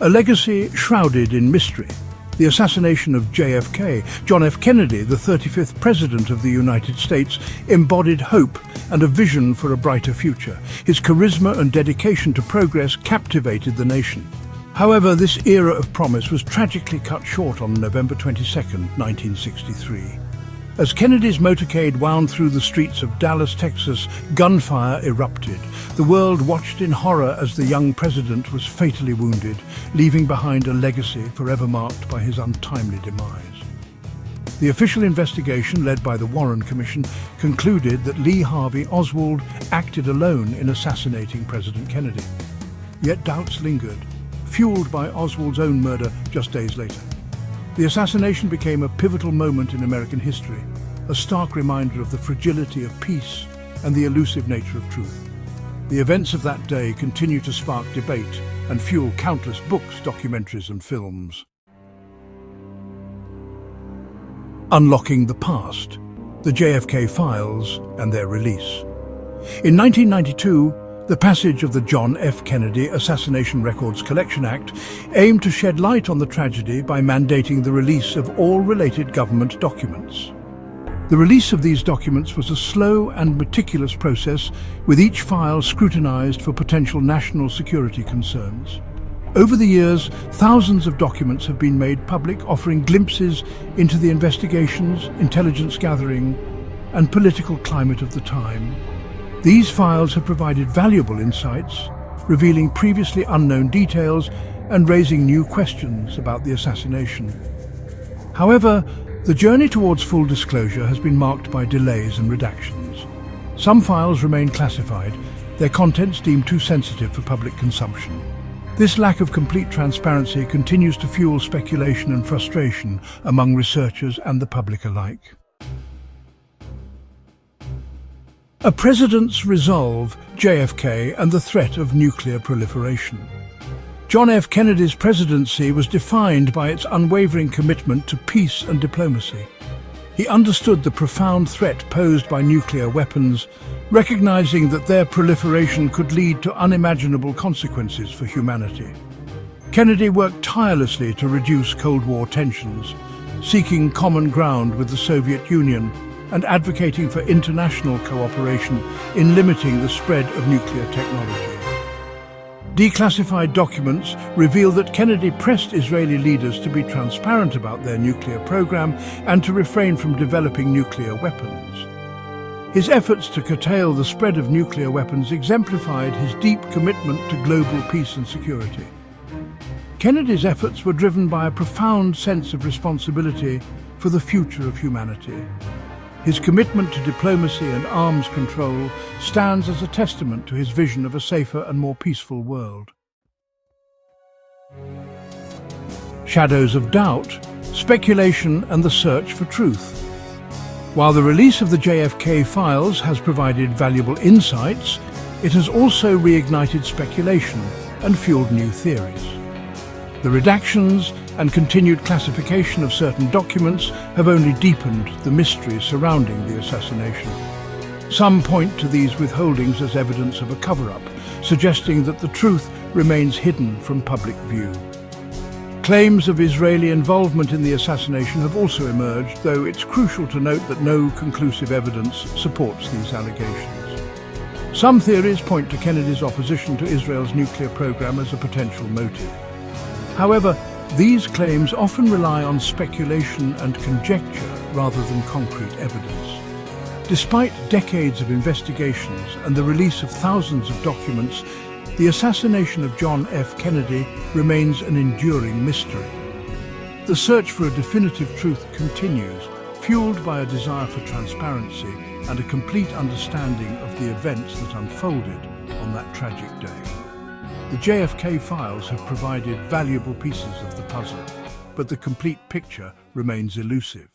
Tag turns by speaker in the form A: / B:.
A: A legacy shrouded in mystery. The assassination of JFK, John F. Kennedy, the 35th President of the United States, embodied hope and a vision for a brighter future. His charisma and dedication to progress captivated the nation. However, this era of promise was tragically cut short on November 22, 1963. As Kennedy's motorcade wound through the streets of Dallas, Texas, gunfire erupted. The world watched in horror as the young president was fatally wounded, leaving behind a legacy forever marked by his untimely demise. The official investigation, led by the Warren Commission, concluded that Lee Harvey Oswald acted alone in assassinating President Kennedy. Yet doubts lingered, fueled by Oswald's own murder just days later. The assassination became a pivotal moment in American history, a stark reminder of the fragility of peace and the elusive nature of truth. The events of that day continue to spark debate and fuel countless books, documentaries, and films. Unlocking the Past: The JFK Files and their release. In 1992, the passage of the John F. Kennedy Assassination Records Collection Act aimed to shed light on the tragedy by mandating the release of all related government documents. The release of these documents was a slow and meticulous process, with each file scrutinized for potential national security concerns. Over the years, thousands of documents have been made public, offering glimpses into the investigations, intelligence gathering, and political climate of the time. These files have provided valuable insights, revealing previously unknown details and raising new questions about the assassination. However, the journey towards full disclosure has been marked by delays and redactions. Some files remain classified, their contents deemed too sensitive for public consumption. This lack of complete transparency continues to fuel speculation and frustration among researchers and the public alike. A President's Resolve, JFK and the Threat of Nuclear Proliferation. John F. Kennedy's presidency was defined by its unwavering commitment to peace and diplomacy. He understood the profound threat posed by nuclear weapons, recognizing that their proliferation could lead to unimaginable consequences for humanity. Kennedy worked tirelessly to reduce Cold War tensions, seeking common ground with the Soviet Union and advocating for international cooperation in limiting the spread of nuclear technology. Declassified documents reveal that Kennedy pressed Israeli leaders to be transparent about their nuclear program and to refrain from developing nuclear weapons. His efforts to curtail the spread of nuclear weapons exemplified his deep commitment to global peace and security. Kennedy's efforts were driven by a profound sense of responsibility for the future of humanity. His commitment to diplomacy and arms control stands as a testament to his vision of a safer and more peaceful world. Shadows of doubt, speculation, and the search for truth. While the release of the JFK files has provided valuable insights, it has also reignited speculation and fueled new theories. The redactions and continued classification of certain documents have only deepened the mystery surrounding the assassination. Some point to these withholdings as evidence of a cover-up, suggesting that the truth remains hidden from public view. Claims of Israeli involvement in the assassination have also emerged, though it's crucial to note that no conclusive evidence supports these allegations. Some theories point to Kennedy's opposition to Israel's nuclear program as a potential motive. However, these claims often rely on speculation and conjecture rather than concrete evidence. Despite decades of investigations and the release of thousands of documents, the assassination of John F. Kennedy remains an enduring mystery. The search for a definitive truth continues, fueled by a desire for transparency and a complete understanding of the events that unfolded on that tragic day. The JFK files have provided valuable pieces of the puzzle, but the complete picture remains elusive.